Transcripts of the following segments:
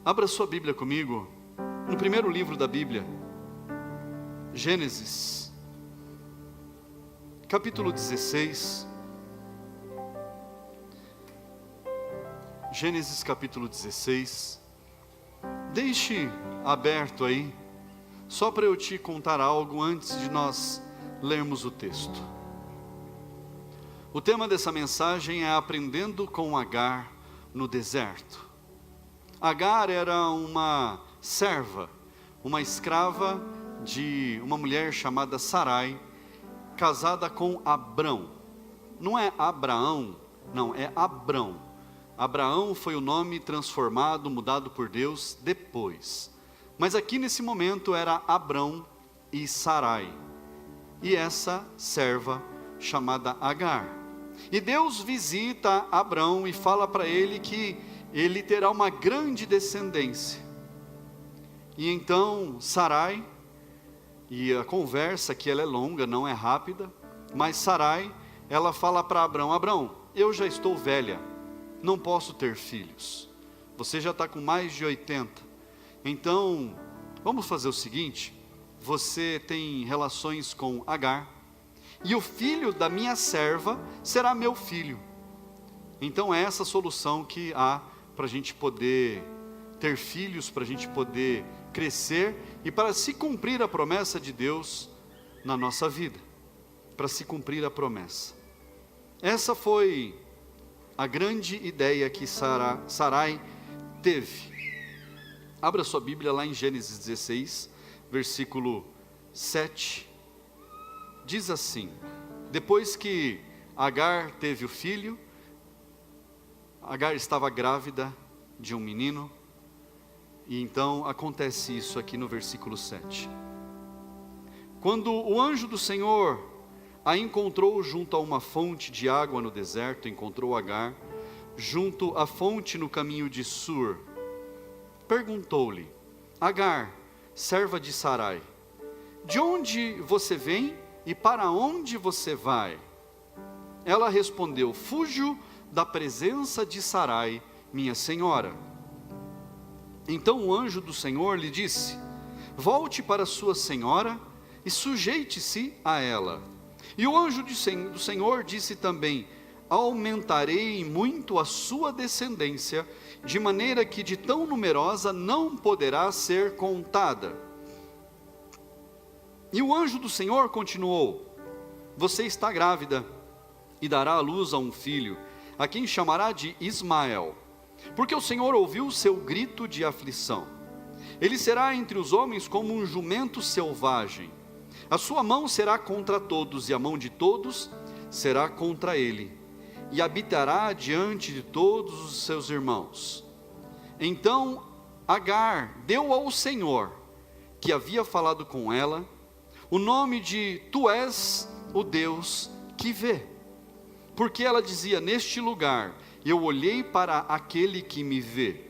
Abra sua Bíblia comigo, no primeiro livro da Bíblia, Gênesis, capítulo 16. Gênesis capítulo 16. Deixe aberto aí, só para eu te contar algo antes de nós lermos o texto. O tema dessa mensagem é Aprendendo com Agar no Deserto. Agar era uma serva, uma escrava de uma mulher chamada Sarai, casada com Abrão. Não é Abraão, não, é Abrão. Abraão foi o nome transformado, mudado por Deus depois. Mas aqui nesse momento era Abrão e Sarai. E essa serva chamada Agar. E Deus visita Abrão e fala para ele que ele terá uma grande descendência. E então Sarai, e a conversa que ela é longa, não é rápida, mas Sarai, ela fala para Abrão: Abrão, eu já estou velha, não posso ter filhos, você já está com mais de 80, então vamos fazer o seguinte, você tem relações com Agar, e o filho da minha serva será meu filho. Então é essa solução que há para a gente poder ter filhos, para a gente poder crescer e para se cumprir a promessa de Deus na nossa vida, para se cumprir a promessa. Essa foi a grande ideia que Sarai teve. Abra sua Bíblia lá em Gênesis 16, versículo 7, diz assim: depois que Agar teve o filho, Agar estava grávida de um menino, e então acontece isso aqui no versículo 7. Quando o anjo do Senhor a encontrou junto a uma fonte de água no deserto, encontrou Agar junto à fonte no caminho de Sur, perguntou-lhe: Agar, serva de Sarai, de onde você vem e para onde você vai? Ela respondeu: fujo da presença de Sarai, minha senhora. Então o anjo do Senhor lhe disse: volte para sua senhora e sujeite-se a ela. E o anjo do Senhor disse também: aumentarei muito a sua descendência, de maneira que de tão numerosa não poderá ser contada. E o anjo do Senhor continuou: você está grávida e dará à luz a um filho, a quem chamará de Ismael, porque o Senhor ouviu o seu grito de aflição. Ele será entre os homens como um jumento selvagem. A sua mão será contra todos, e a mão de todos será contra ele, e habitará diante de todos os seus irmãos. Então Agar deu ao Senhor, que havia falado com ela, o nome de Tu és o Deus que vê. Porque ela dizia: neste lugar eu olhei para aquele que me vê.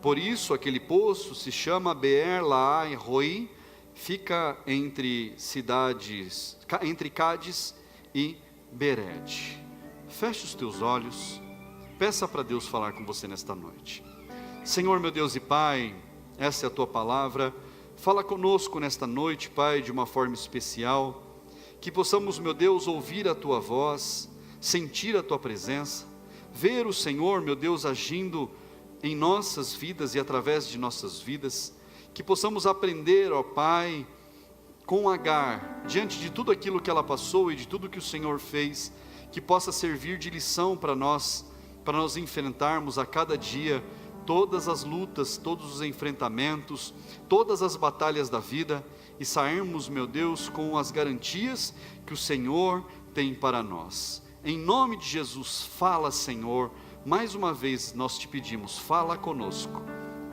Por isso aquele poço se chama Beer-Lahai-Roi, fica entre cidades, entre Cádiz e Bered. Feche os teus olhos, peça para Deus falar com você nesta noite. Senhor meu Deus e Pai, essa é a Tua palavra, fala conosco nesta noite, Pai, de uma forma especial, que possamos, meu Deus, ouvir a Tua voz, sentir a Tua presença, ver o Senhor, meu Deus, agindo em nossas vidas e através de nossas vidas, que possamos aprender, ó Pai, com Agar, diante de tudo aquilo que ela passou e de tudo que o Senhor fez, que possa servir de lição para nós enfrentarmos a cada dia todas as lutas, todos os enfrentamentos, todas as batalhas da vida e sairmos, meu Deus, com as garantias que o Senhor tem para nós. Em nome de Jesus, fala, Senhor, mais uma vez nós te pedimos, fala conosco.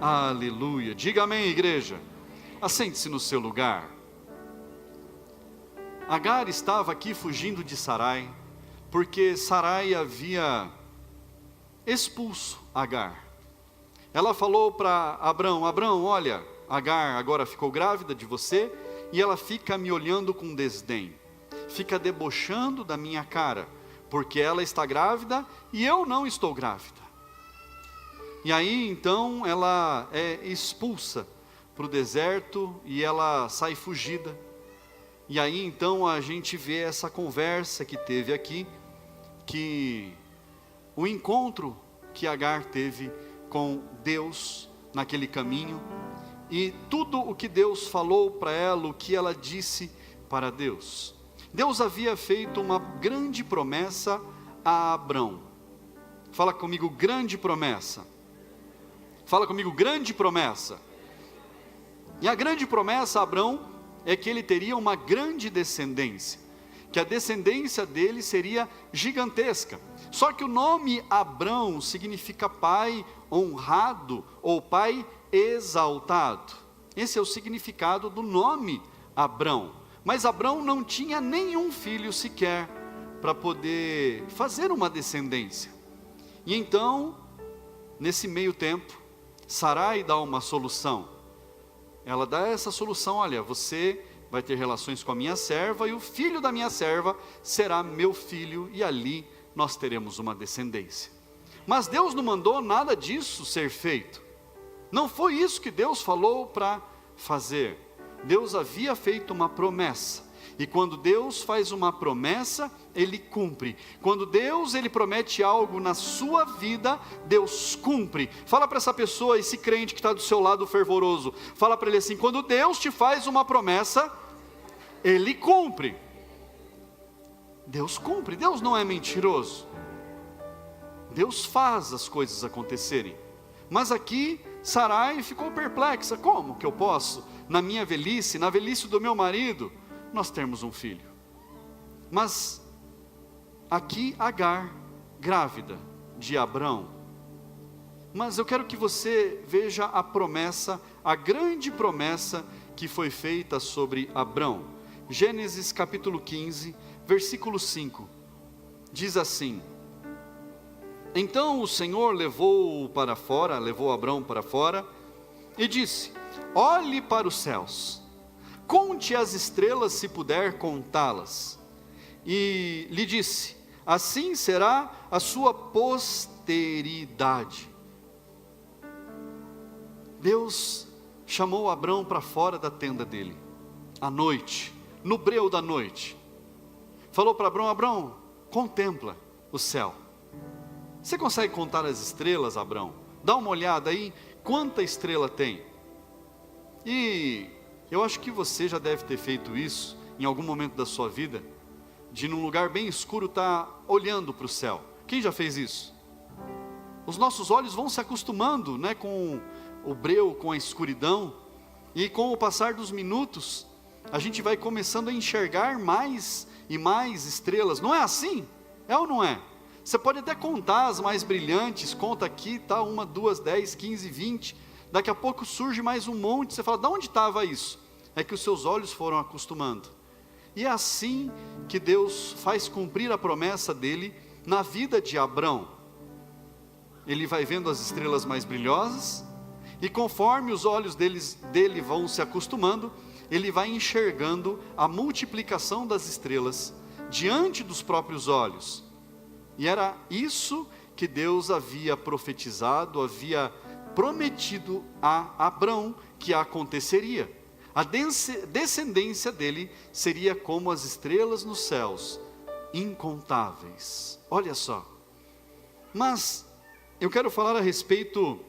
Aleluia. Diga amém, igreja. Assente-se no seu lugar. Agar estava aqui fugindo de Sarai, porque Sarai havia expulso Agar. Ela falou para Abrão: Abrão, olha, Agar agora ficou grávida de você, e ela fica me olhando com desdém, fica debochando da minha cara, porque ela está grávida e eu não estou grávida. E aí então ela é expulsa para o deserto e ela sai fugida. E aí então a gente vê essa conversa que teve aqui, que o encontro que Agar teve com Deus naquele caminho, e tudo o que Deus falou para ela, o que ela disse para Deus. Deus havia feito uma grande promessa a Abrão. Fala comigo, grande promessa. Fala comigo, grande promessa. E a grande promessa a Abrão é que ele teria uma grande descendência, que a descendência dele seria gigantesca. Só que o nome Abrão significa pai honrado ou pai exaltado. Esse é o significado do nome Abrão. Mas Abrão não tinha nenhum filho sequer para poder fazer uma descendência. E então, nesse meio tempo, Sarai dá uma solução. Ela dá essa solução: olha, você vai ter relações com a minha serva, e o filho da minha serva será meu filho, e ali nós teremos uma descendência. Mas Deus não mandou nada disso ser feito. Não foi isso que Deus falou para fazer. Deus havia feito uma promessa. E quando Deus faz uma promessa, Ele cumpre. Quando Deus Ele promete algo na sua vida, Deus cumpre. Fala para essa pessoa, esse crente que está do seu lado fervoroso, fala para ele assim: quando Deus te faz uma promessa, Ele cumpre. Deus cumpre, Deus não é mentiroso. Deus faz as coisas acontecerem. Mas aqui, Sarai ficou perplexa: como que eu posso, na minha velhice, na velhice do meu marido, nós termos um filho? Mas aqui Agar, grávida de Abrão. Mas eu quero que você veja a promessa, a grande promessa que foi feita sobre Abrão. Gênesis capítulo 15, versículo 5, diz assim: então o Senhor levou Abrão para fora, e disse: olhe para os céus, conte as estrelas se puder contá-las. E lhe disse: assim será a sua posteridade. Deus chamou Abrão para fora da tenda dele, à noite, no breu da noite. Falou para Abrão: Abrão, contempla o céu. Você consegue contar as estrelas, Abrão? Dá uma olhada aí, quanta estrela tem. E eu acho que você já deve ter feito isso em algum momento da sua vida, de num lugar bem escuro estar olhando para o céu. Quem já fez isso? Os nossos olhos vão se acostumando, né, com o breu, com a escuridão, e com o passar dos minutos, a gente vai começando a enxergar mais e mais estrelas. Não é assim? É ou não é? Você pode até contar as mais brilhantes, conta aqui, tá, 1, 2, 10, 15, 20, daqui a pouco surge mais um monte, você fala: de onde estava isso? É que os seus olhos foram acostumando. E é assim que Deus faz cumprir a promessa dele na vida de Abrão. Ele vai vendo as estrelas mais brilhosas, e conforme os olhos dele vão se acostumando, ele vai enxergando a multiplicação das estrelas diante dos próprios olhos. E era isso que Deus havia profetizado, havia prometido a Abrão que aconteceria. A descendência dele seria como as estrelas nos céus, incontáveis. Olha só. Mas eu quero falar a respeito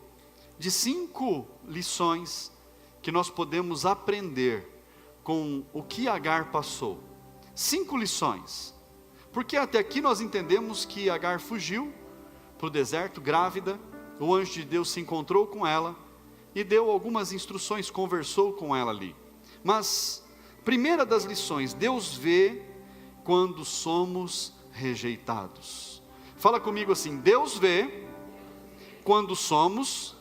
de 5 lições que nós podemos aprender com o que Agar passou. 5 lições. Porque até aqui nós entendemos que Agar fugiu para o deserto grávida, o anjo de Deus se encontrou com ela e deu algumas instruções, conversou com ela ali. Mas, primeira das lições, Deus vê quando somos rejeitados. Fala comigo assim: Deus vê quando somos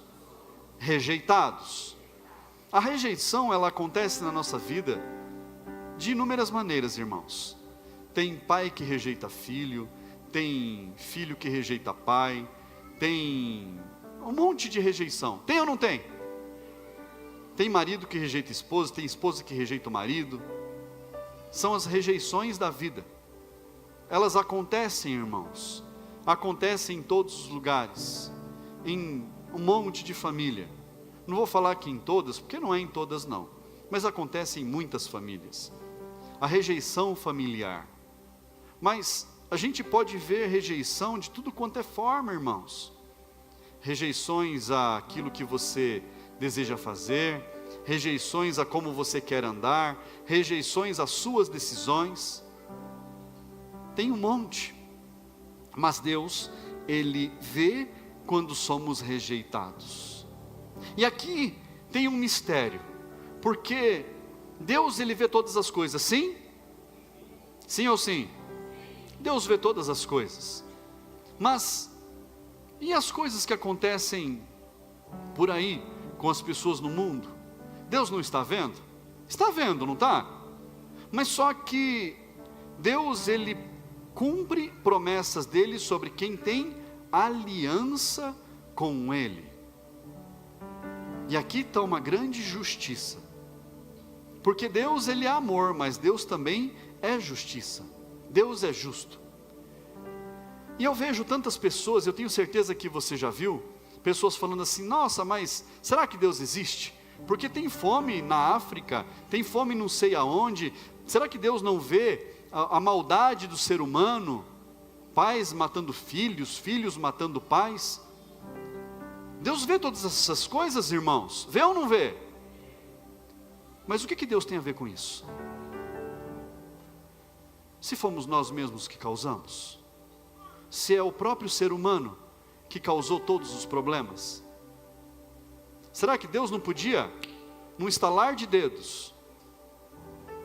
rejeitados. A rejeição, ela acontece na nossa vida de inúmeras maneiras, irmãos. Tem pai que rejeita filho, tem filho que rejeita pai, tem um monte de rejeição. Tem ou não tem? Tem marido que rejeita esposa, tem esposa que rejeita o marido. São as rejeições da vida. Elas acontecem, irmãos. Acontecem em todos os lugares. Em um monte de família. Não vou falar aqui em todas, porque não é em todas não, mas acontece em muitas famílias. A rejeição familiar. Mas a gente pode ver rejeição de tudo quanto é forma, irmãos. Rejeições àquilo que você deseja fazer, rejeições a como você quer andar, rejeições às suas decisões. Tem um monte. Mas Deus, Ele vê quando somos rejeitados. E aqui tem um mistério, porque Deus, Ele vê todas as coisas, sim? Sim ou sim? Deus vê todas as coisas. Mas, e as coisas que acontecem por aí, com as pessoas no mundo? Deus não está vendo? Está vendo, não está? Mas só que Deus, Ele cumpre promessas dele sobre quem tem aliança com Ele. E aqui está uma grande justiça. Porque Deus, Ele é amor, mas Deus também é justiça. Deus é justo. E eu vejo tantas pessoas, eu tenho certeza que você já viu, pessoas falando assim: nossa, mas será que Deus existe? Porque tem fome na África, tem fome não sei aonde, será que Deus não vê a maldade do ser humano? Pais matando filhos, filhos matando pais. Deus vê todas essas coisas, irmãos, vê ou não vê? Mas o que Deus tem a ver com isso? Se fomos nós mesmos que causamos, se é o próprio ser humano que causou todos os problemas, será que Deus não podia, num estalar de dedos,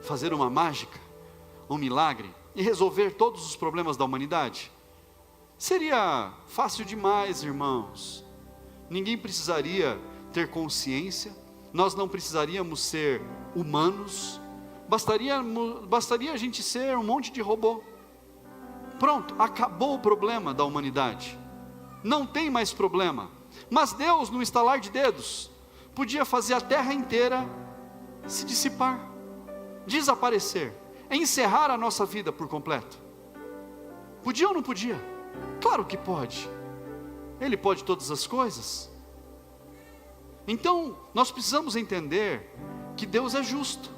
fazer uma mágica, um milagre, e resolver todos os problemas da humanidade? Seria fácil demais, irmãos. Ninguém precisaria ter consciência, nós não precisaríamos ser humanos, bastaria a gente ser um monte de robô. Pronto, acabou o problema da humanidade, não tem mais problema. Mas Deus, no estalar de dedos, podia fazer a terra inteira se dissipar, desaparecer, encerrar a nossa vida por completo. Podia ou não podia? Claro que pode. Ele pode todas as coisas. Então, nós precisamos entender que Deus é justo,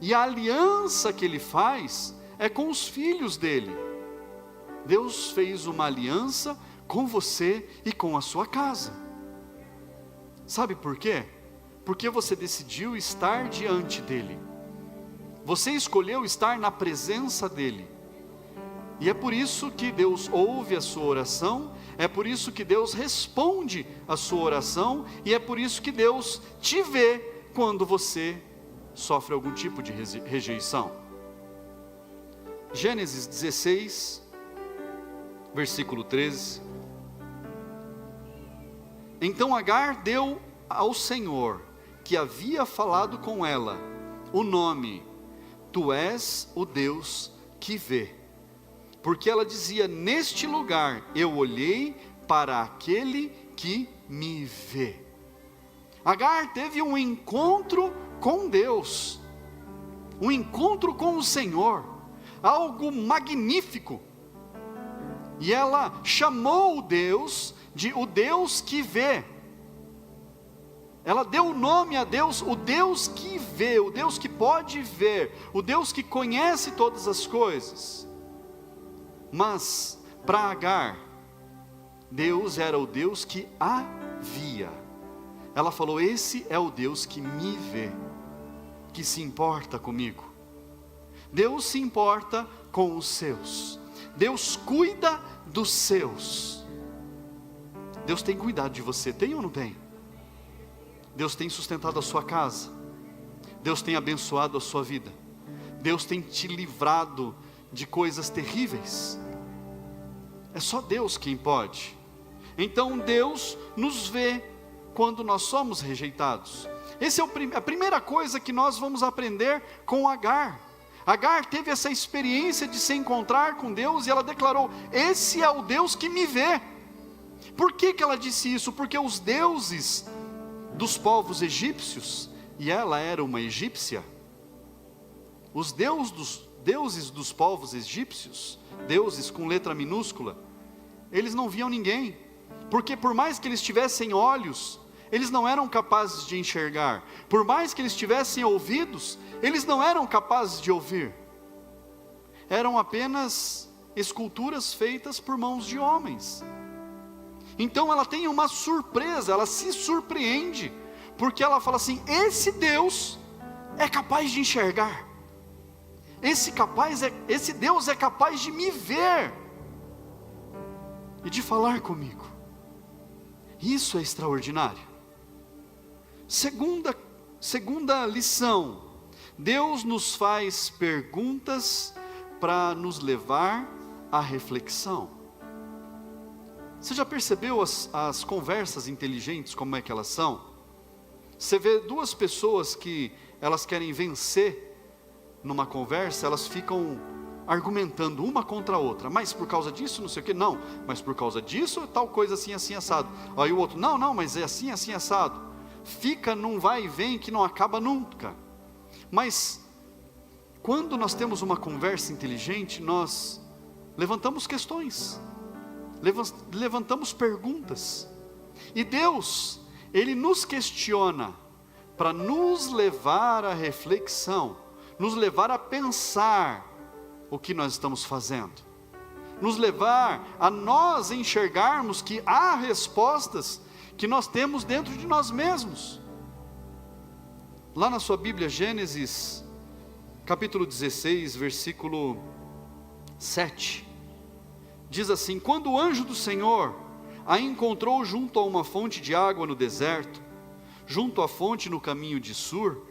e a aliança que Ele faz é com os filhos dEle. Deus fez uma aliança com você e com a sua casa. Sabe por quê? Porque você decidiu estar diante dEle. Você escolheu estar na presença dEle. E é por isso que Deus ouve a sua oração, é por isso que Deus responde a sua oração, e é por isso que Deus te vê quando você sofre algum tipo de rejeição. Gênesis 16, versículo 13. Então Agar deu ao Senhor, que havia falado com ela, o nome: Tu és o Deus que vê. Porque ela dizia: neste lugar eu olhei para aquele que me vê. Agar teve um encontro com Deus, um encontro com o Senhor, algo magnífico. E ela chamou o Deus de o Deus que vê. Ela deu o nome a Deus, o Deus que vê, o Deus que pode ver, o Deus que conhece todas as coisas. Mas para Agar, Deus era o Deus que a via. Ela falou: esse é o Deus que me vê, que se importa comigo. Deus se importa com os seus. Deus cuida dos seus. Deus tem cuidado de você, tem ou não tem? Deus tem sustentado a sua casa. Deus tem abençoado a sua vida. Deus tem te livrado de coisas terríveis. É só Deus quem pode. Então Deus nos vê quando nós somos rejeitados. Essa é a primeira coisa que nós vamos aprender com Agar. Agar teve essa experiência de se encontrar com Deus, e ela declarou: esse é o Deus que me vê. Por que ela disse isso? Porque os deuses dos povos egípcios, e ela era uma egípcia, os deuses dos povos egípcios, deuses com letra minúscula, eles não viam ninguém, Porque por mais que eles tivessem olhos, eles não eram capazes de enxergar. Por mais que eles tivessem ouvidos, eles não eram capazes de ouvir. Eram apenas esculturas feitas por mãos de homens. Então ela tem uma surpresa, ela se surpreende, porque ela fala assim: esse Deus é capaz de enxergar. Esse Deus é capaz de me ver e de falar comigo. Isso é extraordinário. Segunda lição: Deus nos faz perguntas para nos levar à reflexão. Você já percebeu as conversas inteligentes, como é que elas são? Você vê duas pessoas que elas querem vencer numa conversa, elas ficam argumentando uma contra a outra, mas por causa disso, não sei o que, não, mas por causa disso, tal coisa assim, assim, assado. Aí o outro, não, mas é assim, assim, assado. Fica num vai e vem que não acaba nunca. Mas quando nós temos uma conversa inteligente, nós levantamos questões, levantamos perguntas, e Deus, Ele nos questiona para nos levar à reflexão, nos levar a pensar o que nós estamos fazendo, nos levar a nós enxergarmos que há respostas que nós temos dentro de nós mesmos. Lá na sua Bíblia, Gênesis, capítulo 16, versículo 7, diz assim: quando o anjo do Senhor a encontrou junto a uma fonte de água no deserto, junto à fonte no caminho de Sur,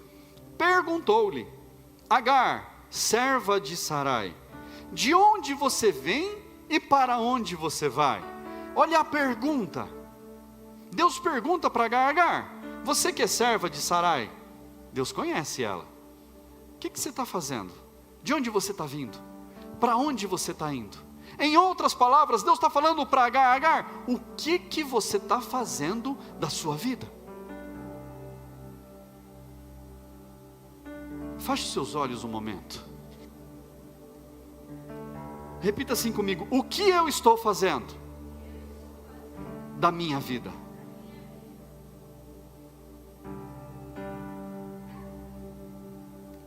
perguntou-lhe: Agar, serva de Sarai, de onde você vem e para onde você vai? Olha a pergunta. Deus pergunta para Agar: Agar, você que é serva de Sarai, Deus conhece ela. O que você está fazendo? De onde você está vindo? Para onde você está indo? Em outras palavras, Deus está falando para Agar: Agar, o que você está fazendo da sua vida? Feche seus olhos um momento. Repita assim comigo: o que eu estou fazendo da minha vida?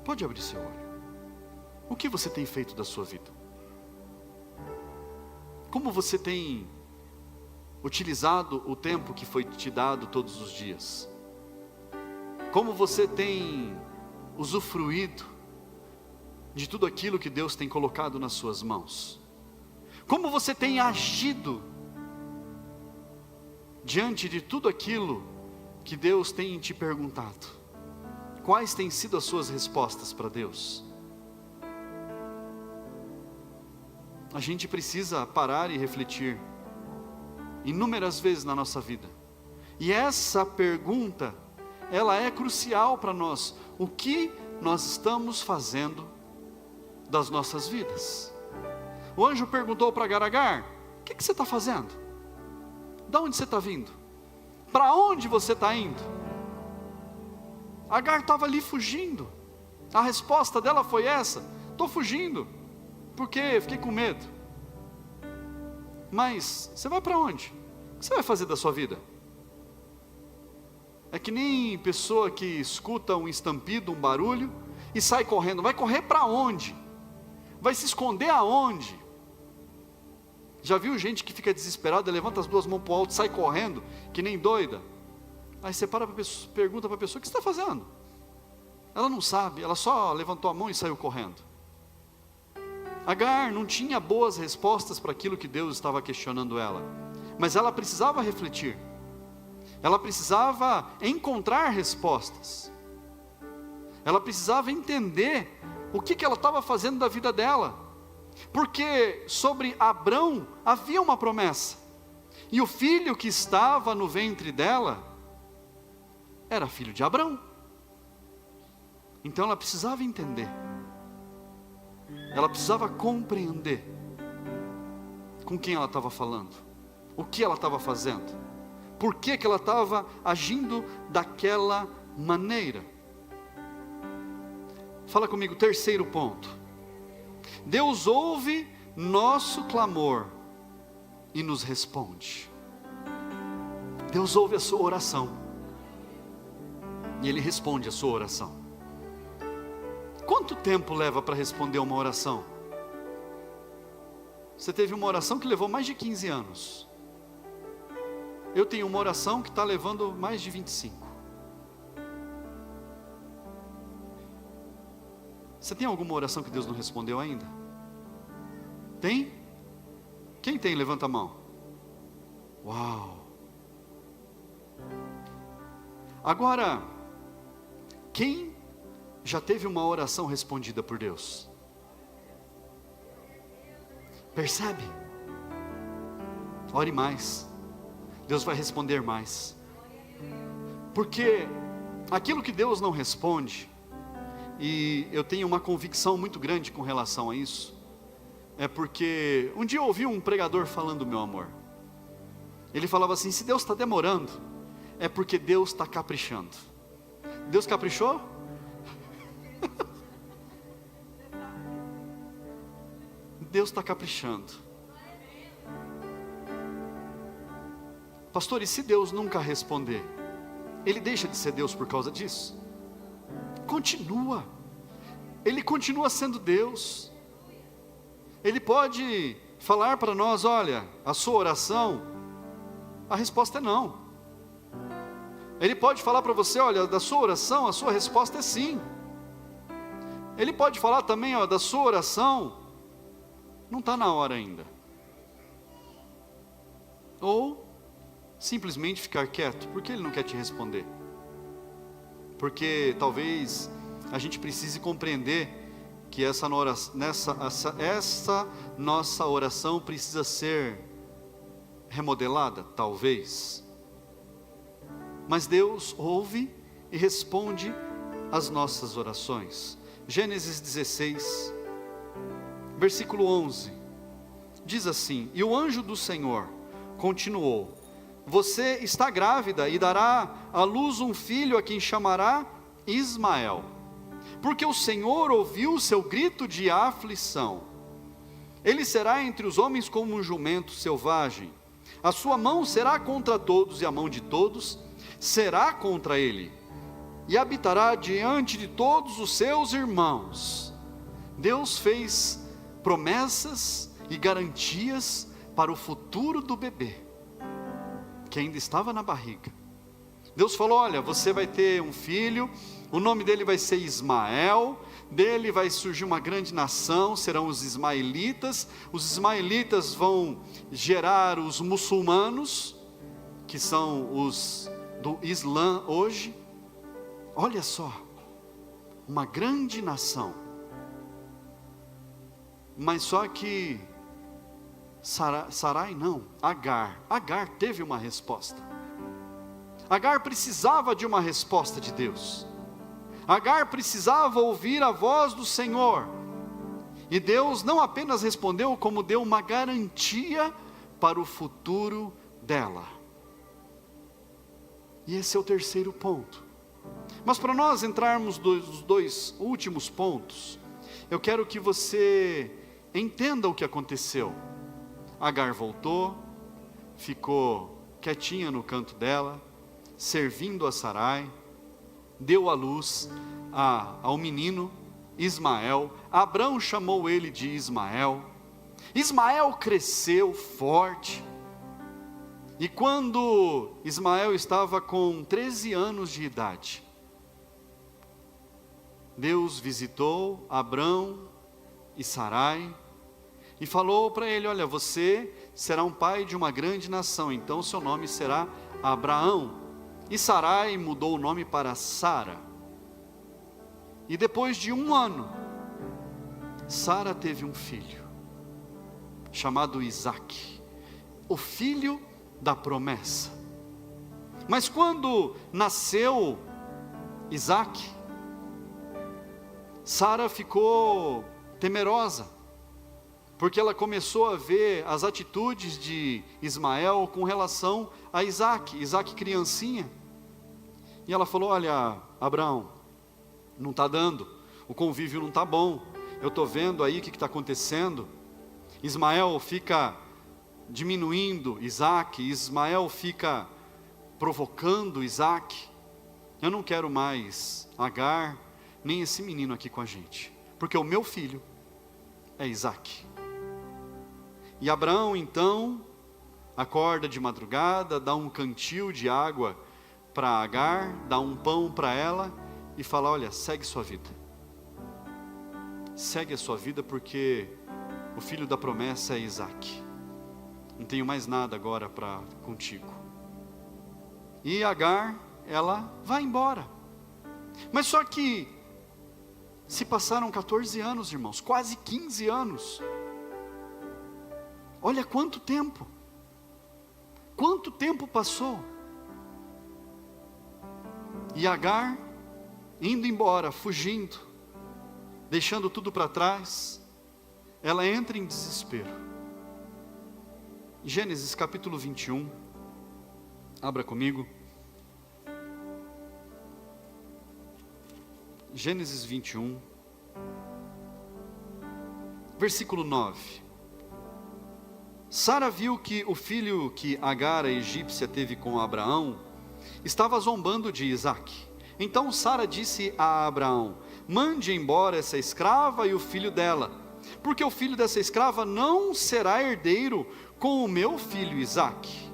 Pode abrir seu olho. O que você tem feito da sua vida? Como você tem utilizado o tempo que foi te dado todos os dias? Como você tem usufruído de tudo aquilo que Deus tem colocado nas suas mãos? Como você tem agido diante de tudo aquilo que Deus tem te perguntado? Quais têm sido as suas respostas para Deus? A gente precisa parar e refletir inúmeras vezes na nossa vida. E essa pergunta, ela é crucial para nós. O que nós estamos fazendo das nossas vidas? O anjo perguntou para Agar: Agar, o que você está fazendo? De onde você está vindo? Para onde você está indo? Agar estava ali fugindo. A resposta dela foi essa: estou fugindo, porque fiquei com medo. Mas você vai para onde? O que você vai fazer da sua vida? É que nem pessoa que escuta um estampido, um barulho, e sai correndo. Vai correr para onde? Vai se esconder aonde? Já viu gente que fica desesperada, levanta as duas mãos para o alto, sai correndo, que nem doida? Aí você pergunta para a pessoa: o que você está fazendo? Ela não sabe, ela só levantou a mão e saiu correndo. Agar não tinha boas respostas para aquilo que Deus estava questionando ela, mas ela precisava refletir, ela precisava encontrar respostas, ela precisava entender o que ela estava fazendo da vida dela, porque sobre Abrão havia uma promessa, e o filho que estava no ventre dela era filho de Abrão. Então ela precisava entender, ela precisava compreender com quem ela estava falando, o que ela estava fazendo, por que ela estava agindo daquela maneira. Fala comigo, terceiro ponto: Deus ouve nosso clamor e nos responde. Deus ouve a sua oração. E Ele responde a sua oração. Quanto tempo leva para responder uma oração? Você teve uma oração que levou mais de 15 anos. Eu tenho uma oração que está levando mais de 25. Você tem alguma oração que Deus não respondeu ainda? Tem? Quem tem? Levanta a mão. Uau! Agora, quem já teve uma oração respondida por Deus? Percebe? Ore mais. Deus vai responder mais. Porque aquilo que Deus não responde, e eu tenho uma convicção muito grande com relação a isso, é porque um dia eu ouvi um pregador falando, meu amor. Ele falava assim: se Deus está demorando, é porque Deus está caprichando. Deus caprichou? Deus está caprichando. Pastor, e se Deus nunca responder? Ele deixa de ser Deus por causa disso? Continua. Ele continua sendo Deus. Ele pode falar para nós: olha, a sua oração, a resposta é não. Ele pode falar para você: olha, da sua oração, a sua resposta é sim. Ele pode falar também: ó, da sua oração, não está na hora ainda. Ou simplesmente ficar quieto, porque Ele não quer te responder. Porque talvez a gente precise compreender que essa nossa oração precisa ser remodelada, talvez. Mas Deus ouve e responde as nossas orações. Gênesis 16, versículo 11, diz assim: e o anjo do Senhor continuou: você está grávida e dará à luz um filho, a quem chamará Ismael, porque o Senhor ouviu o seu grito de aflição. Ele será entre os homens como um jumento selvagem, a sua mão será contra todos e a mão de todos será contra ele, e habitará diante de todos os seus irmãos. Deus fez promessas e garantias para o futuro do bebê, que ainda estava na barriga. Deus falou: olha, você vai ter um filho, o nome dele vai ser Ismael, dele vai surgir uma grande nação, serão os ismaelitas. Os ismaelitas vão gerar os muçulmanos, que são os do Islã hoje. Olha só, uma grande nação. Mas só que Sarai não, Agar teve uma resposta. Agar precisava de uma resposta de Deus. Agar precisava ouvir a voz do Senhor. E Deus não apenas respondeu, como deu uma garantia para o futuro dela. E esse é o terceiro ponto. Mas para nós entrarmos nos dois últimos pontos, eu quero que você entenda o que aconteceu. Agar voltou, ficou quietinha no canto dela, servindo a Sarai, deu à luz ao menino Ismael. Abrão chamou ele de Ismael. Ismael cresceu forte, e quando Ismael estava com 13 anos de idade, Deus visitou Abrão e Sarai, e falou para ele: olha, você será um pai de uma grande nação, então seu nome será Abraão. E Sarai mudou o nome para Sara. E depois de 1 ano, Sara teve um filho, chamado Isaque, o filho da promessa. Mas quando nasceu Isaque, Sara ficou temerosa, porque ela começou a ver as atitudes de Ismael com relação a Isaque criancinha. E ela falou: olha, Abraão, não está dando, o convívio não está bom, eu estou vendo aí o que está acontecendo. Ismael fica diminuindo Isaque, Ismael fica provocando Isaac: eu não quero mais Agar, nem esse menino aqui com a gente, porque o meu filho é Isaac. E Abraão então acorda de madrugada, dá um cantil de água para Agar, dá um pão para ela e fala: olha, segue sua vida. Segue a sua vida, porque o filho da promessa é Isaac. Não tenho mais nada agora para contigo. E Agar, ela vai embora. Mas só que se passaram 14 anos, irmãos, quase 15 anos. Olha quanto tempo. Quanto tempo passou. E Agar indo embora, fugindo, deixando tudo para trás, ela entra em desespero. Gênesis capítulo 21, abra comigo. Gênesis 21, versículo 9. Sara viu que o filho que Agar, a egípcia, teve com Abraão, estava zombando de Isaque. Então Sara disse a Abraão: mande embora essa escrava e o filho dela, porque o filho dessa escrava não será herdeiro com o meu filho Isaque.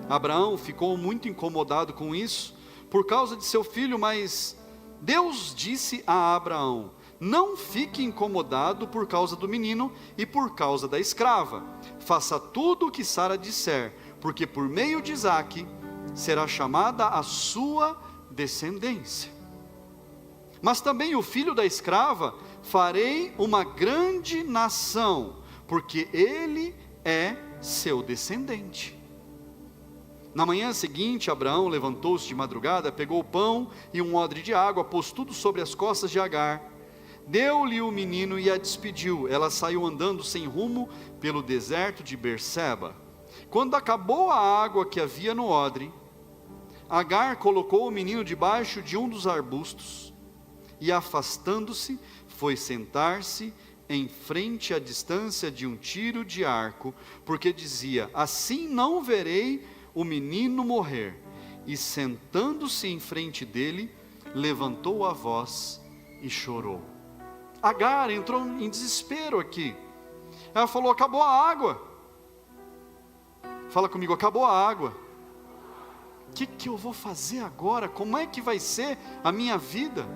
Abraão ficou muito incomodado com isso, por causa de seu filho, mas Deus disse a Abraão: não fique incomodado por causa do menino e por causa da escrava. Faça tudo o que Sara disser, porque por meio de Isaque será chamada a sua descendência. Mas também o filho da escrava farei uma grande nação, porque ele é seu descendente. Na manhã seguinte, Abraão levantou-se de madrugada, pegou o pão e um odre de água, pôs tudo sobre as costas de Agar, deu-lhe o menino e a despediu. Ela saiu andando sem rumo pelo deserto de Berseba. Quando acabou a água que havia no odre, Agar colocou o menino debaixo de um dos arbustos e, afastando-se, foi sentar-se em frente à distância de um tiro de arco, porque dizia: assim não verei o menino morrer. E sentando-se em frente dele, levantou a voz e chorou. Agar entrou em desespero aqui. Ela falou: acabou a água. Fala comigo: acabou a água. O que eu vou fazer agora? Como é que vai ser a minha vida?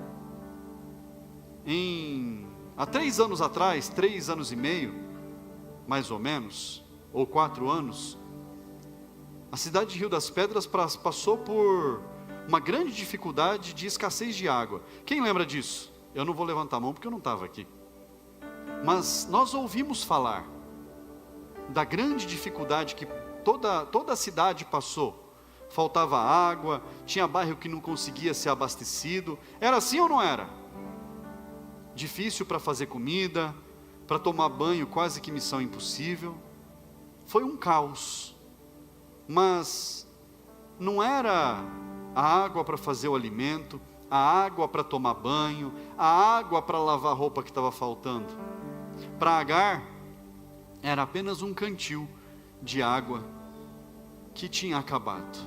Há 3 anos atrás, 3 anos e meio, mais ou menos, ou 4 anos, a cidade de Rio das Pedras passou por uma grande dificuldade de escassez de água. Quem lembra disso? Eu não vou levantar a mão porque eu não estava aqui. Mas nós ouvimos falar da grande dificuldade que toda a cidade passou. Faltava água, tinha bairro que não conseguia ser abastecido. Era assim ou não era? Difícil para fazer comida, para tomar banho, quase que missão impossível. Foi um caos. Mas não era a água para fazer o alimento, a água para tomar banho, a água para lavar a roupa que estava faltando. Para Agar, era apenas um cantil de água que tinha acabado.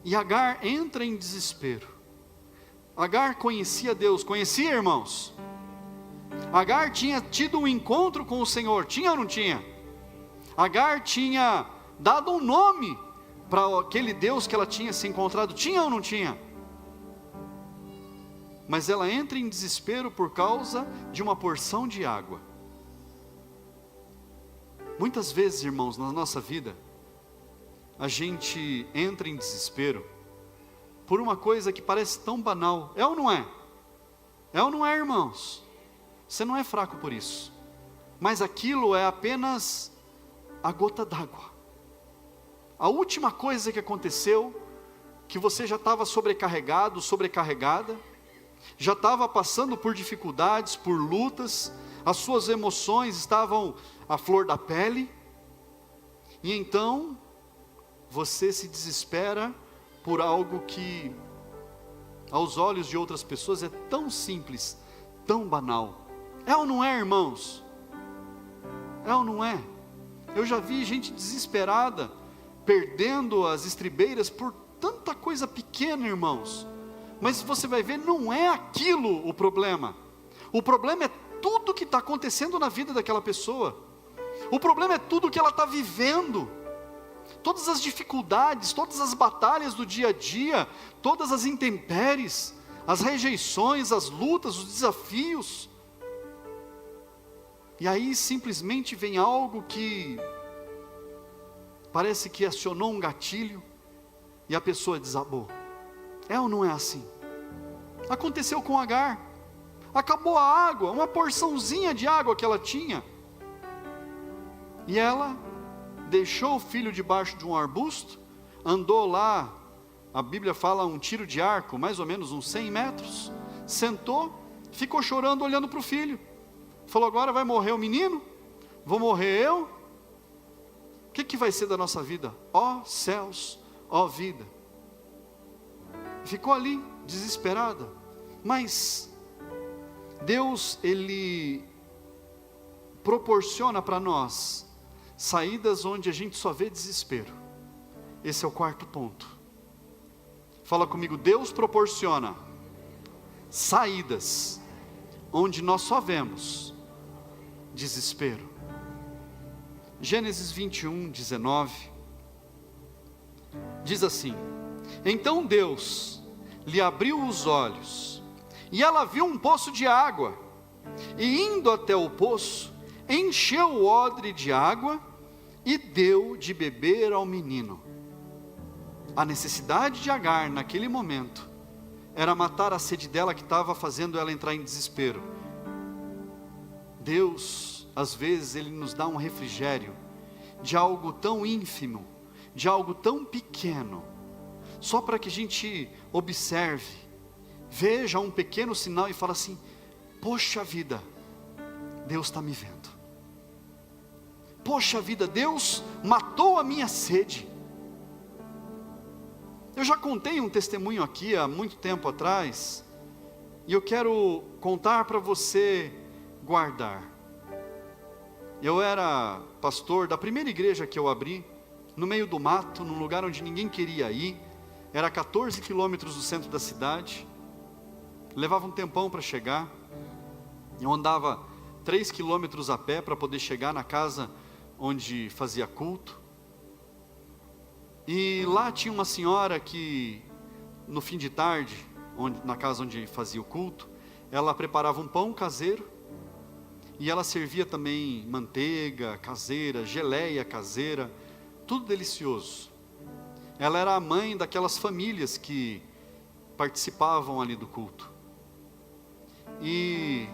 E Agar entra em desespero. Agar conhecia Deus, conhecia, irmãos? Agar tinha tido um encontro com o Senhor, tinha ou não tinha? Agar tinha dado um nome para aquele Deus que ela tinha se encontrado, tinha ou não tinha? Mas ela entra em desespero por causa de uma porção de água. Muitas vezes, irmãos, na nossa vida, a gente entra em desespero por uma coisa que parece tão banal. É ou não é? É ou não é, irmãos? Você não é fraco por isso. Mas aquilo é apenas a gota d'água. A última coisa que aconteceu, que você já estava sobrecarregado, sobrecarregada, já estava passando por dificuldades, por lutas, as suas emoções estavam à flor da pele, e então você se desespera por algo que aos olhos de outras pessoas é tão simples, tão banal. É ou não é, irmãos? É ou não é? Eu já vi gente desesperada perdendo as estribeiras por tanta coisa pequena, irmãos. Mas você vai ver, não é aquilo o problema. O problema é tudo que está acontecendo na vida daquela pessoa. O problema é tudo que ela está vivendo. Todas as dificuldades, todas as batalhas do dia a dia, todas as intempéries, as rejeições, as lutas, os desafios. E aí simplesmente vem algo que parece que acionou um gatilho e a pessoa desabou. É ou não é assim? Aconteceu com Agar. Acabou a água, uma porçãozinha de água que ela tinha. E ela deixou o filho debaixo de um arbusto, andou lá, a Bíblia fala um tiro de arco, mais ou menos uns 100 metros, sentou, ficou chorando olhando para o filho. Falou, agora vai morrer o menino? Vou morrer eu? O que vai ser da nossa vida? Ó céus, ó vida. Ficou ali, desesperada. Mas Deus, Ele proporciona para nós saídas onde a gente só vê desespero. Esse é o quarto ponto. Fala comigo, Deus proporciona saídas onde nós só vemos desespero. Gênesis 21, 19 diz assim: então Deus lhe abriu os olhos, e ela viu um poço de água, e indo até o poço, encheu o odre de água, e deu de beber ao menino. A necessidade de Agar naquele momento, era matar a sede dela que estava fazendo ela entrar em desespero. Deus, às vezes, Ele nos dá um refrigério, de algo tão ínfimo, de algo tão pequeno, só para que a gente observe, veja um pequeno sinal e fala assim, poxa vida, Deus está me vendo. Poxa vida, Deus matou a minha sede. Eu já contei um testemunho aqui há muito tempo atrás, e eu quero contar para você guardar. Eu era pastor da primeira igreja que eu abri, no meio do mato, num lugar onde ninguém queria ir, era 14 quilômetros do centro da cidade, levava um tempão para chegar, eu andava 3 quilômetros a pé para poder chegar na casa onde fazia culto. E lá tinha uma senhora que, no fim de tarde, na casa onde fazia o culto, ela preparava um pão caseiro, e ela servia também manteiga caseira, geleia caseira, tudo delicioso. Ela era a mãe daquelas famílias que participavam ali do culto. E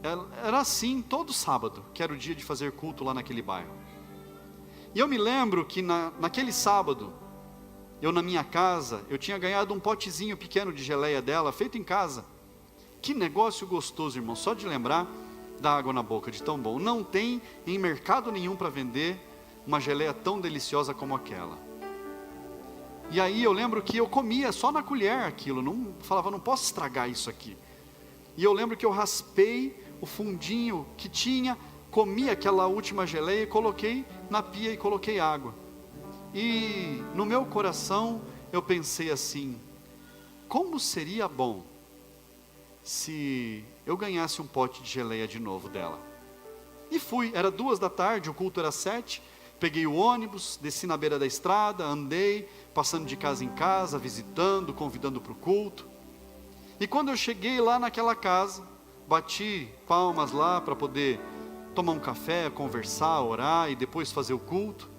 era assim todo sábado, que era o dia de fazer culto lá naquele bairro. E eu me lembro que naquele sábado, eu na minha casa, eu tinha ganhado um potezinho pequeno de geleia dela, feito em casa. Que negócio gostoso, irmão, só de lembrar, dá água na boca, de tão bom. Não tem em mercado nenhum para vender uma geleia tão deliciosa como aquela. E aí eu lembro que eu comia só na colher aquilo, falava, não posso estragar isso aqui. E eu lembro que eu raspei o fundinho que tinha, comi aquela última geleia e coloquei na pia e coloquei água. E no meu coração eu pensei assim, como seria bom se eu ganhasse um pote de geleia de novo dela. E fui, era 2 da tarde, o culto era 7, peguei o ônibus, desci na beira da estrada, andei, passando de casa em casa, visitando, convidando para o culto. E quando eu cheguei lá naquela casa, bati palmas lá para poder tomar um café, conversar, orar e depois fazer o culto.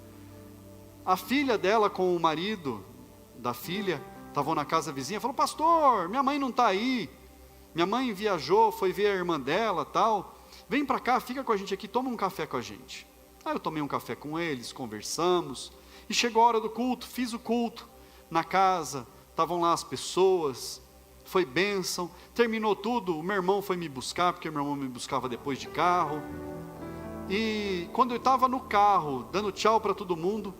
A filha dela com o marido da filha estavam na casa vizinha, falou, pastor, minha mãe não está aí, minha mãe viajou, foi ver a irmã dela, tal, vem para cá, fica com a gente aqui, toma um café com a gente. Aí eu tomei um café com eles, conversamos, e chegou a hora do culto, fiz o culto na casa, estavam lá as pessoas, foi bênção, terminou tudo, o meu irmão foi me buscar, porque o meu irmão me buscava depois de carro, e quando eu estava no carro, dando tchau para todo mundo,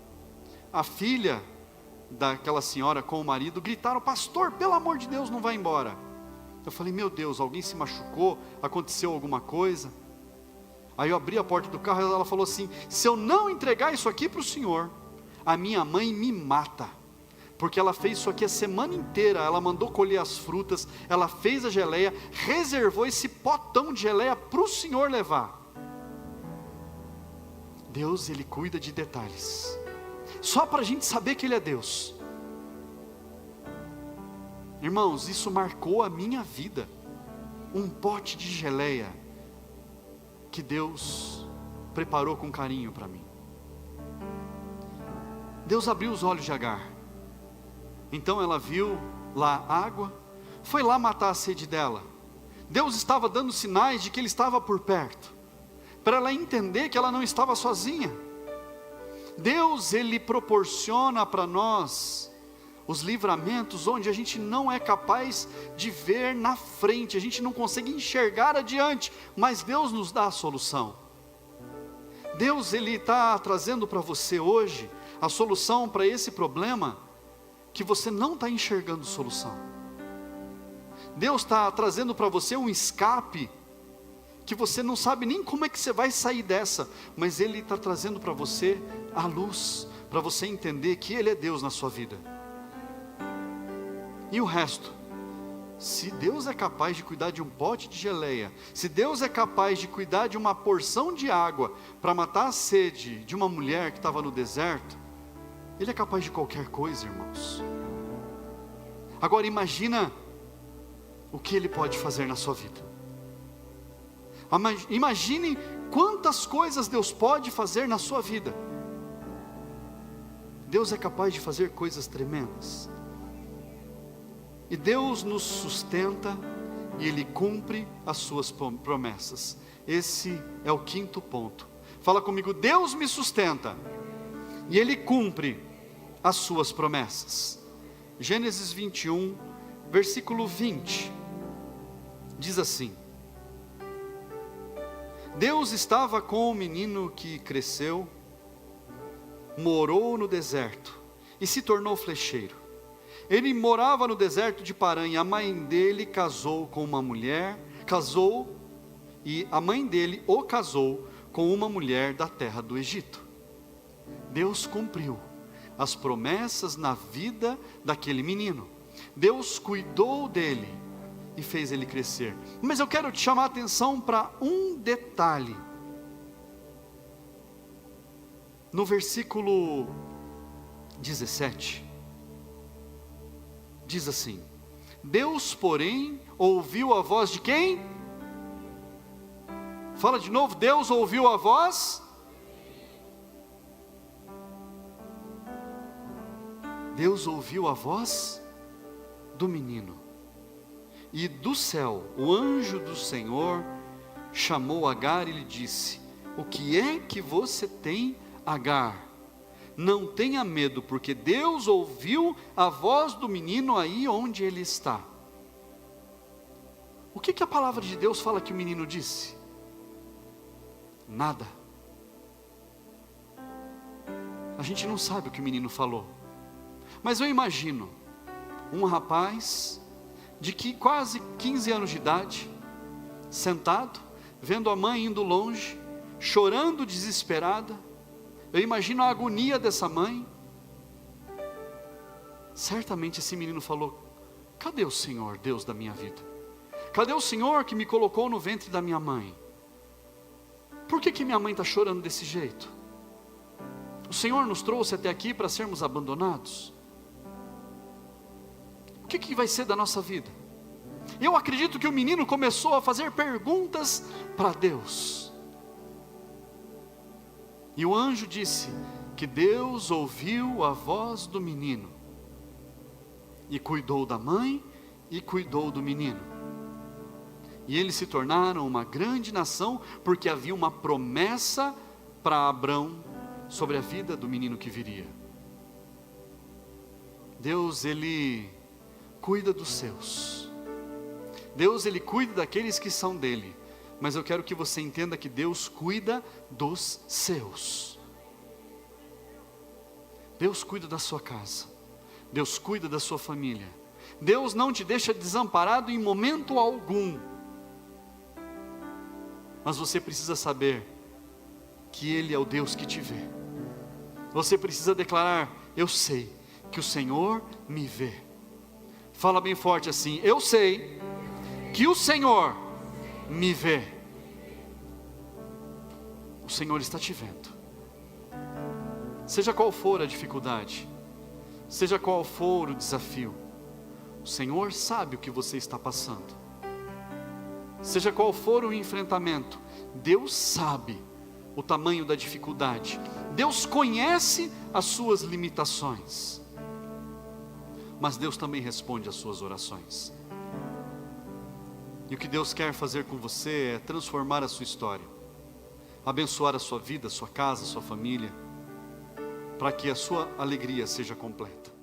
a filha daquela senhora com o marido gritaram, pastor, pelo amor de Deus, não vai embora. Eu falei, meu Deus, alguém se machucou, aconteceu alguma coisa? Aí eu abri a porta do carro e ela falou assim, se eu não entregar isso aqui para o senhor, a minha mãe me mata, porque ela fez isso aqui a semana inteira, ela mandou colher as frutas, ela fez a geleia, reservou esse potão de geleia para o senhor levar. Deus, Ele cuida de detalhes, só para a gente saber que Ele é Deus. Irmãos, isso marcou a minha vida, um pote de geleia, que Deus preparou com carinho para mim. Deus abriu os olhos de Agar, então ela viu lá água, foi lá matar a sede dela. Deus estava dando sinais de que Ele estava por perto, para ela entender que ela não estava sozinha. Deus, Ele proporciona para nós os livramentos onde a gente não é capaz de ver na frente, a gente não consegue enxergar adiante, mas Deus nos dá a solução. Deus, Ele está trazendo para você hoje a solução para esse problema que você não está enxergando solução. Deus está trazendo para você um escape que você não sabe nem como é que você vai sair dessa, mas Ele está trazendo para você a luz, para você entender que Ele é Deus na sua vida. E o resto, se Deus é capaz de cuidar de um pote de geleia, se Deus é capaz de cuidar de uma porção de água para matar a sede de uma mulher que estava no deserto, Ele é capaz de qualquer coisa, irmãos. Agora imagina o que Ele pode fazer na sua vida. Imagine quantas coisas Deus pode fazer na sua vida. Deus é capaz de fazer coisas tremendas. E Deus nos sustenta e Ele cumpre as suas promessas. Esse é o quinto ponto. Fala comigo: Deus me sustenta e Ele cumpre as suas promessas. Gênesis 21, versículo 20, diz assim: Deus estava com o menino que cresceu, morou no deserto e se tornou flecheiro. Ele morava no deserto de Parã e a mãe dele casou com uma mulher, e a mãe dele o casou com uma mulher da terra do Egito. Deus cumpriu as promessas na vida daquele menino. Deus cuidou dele e fez ele crescer. Mas eu quero te chamar a atenção para um detalhe. No versículo 17, diz assim: Deus, porém, ouviu a voz de quem? Fala de novo. Deus ouviu a voz? Deus ouviu a voz do menino. E do céu, o anjo do Senhor chamou Agar e lhe disse: o que é que você tem, Agar? Não tenha medo, porque Deus ouviu a voz do menino aí onde ele está. O que a palavra de Deus fala que o menino disse? Nada. A gente não sabe o que o menino falou, mas eu imagino um rapaz de quase 15 anos de idade, sentado, vendo a mãe indo longe, chorando desesperada. Eu imagino a agonia dessa mãe. Certamente esse menino falou: cadê o Senhor, Deus da minha vida? Cadê o Senhor que me colocou no ventre da minha mãe? Por que minha mãe está chorando desse jeito? O Senhor nos trouxe até aqui para sermos abandonados? O que vai ser da nossa vida? Eu acredito que o menino começou a fazer perguntas para Deus. E o anjo disse que Deus ouviu a voz do menino e cuidou da mãe e cuidou do menino. E eles se tornaram uma grande nação, porque havia uma promessa para Abrão sobre a vida do menino que viria. Deus, Ele cuida dos seus. Deus, Ele cuida daqueles que são dele. Mas eu quero que você entenda que Deus cuida dos seus. Deus cuida da sua casa. Deus cuida da sua família. Deus não te deixa desamparado em momento algum. Mas você precisa saber que Ele é o Deus que te vê. Você precisa declarar: eu sei que o Senhor me vê. Fala bem forte assim: eu sei que o Senhor me vê. O Senhor está te vendo. Seja qual for a dificuldade, seja qual for o desafio, o Senhor sabe o que você está passando. Seja qual for o enfrentamento, Deus sabe o tamanho da dificuldade. Deus conhece as suas limitações. Mas Deus também responde às suas orações. E o que Deus quer fazer com você é transformar a sua história, abençoar a sua vida, a sua casa, a sua família, para que a sua alegria seja completa.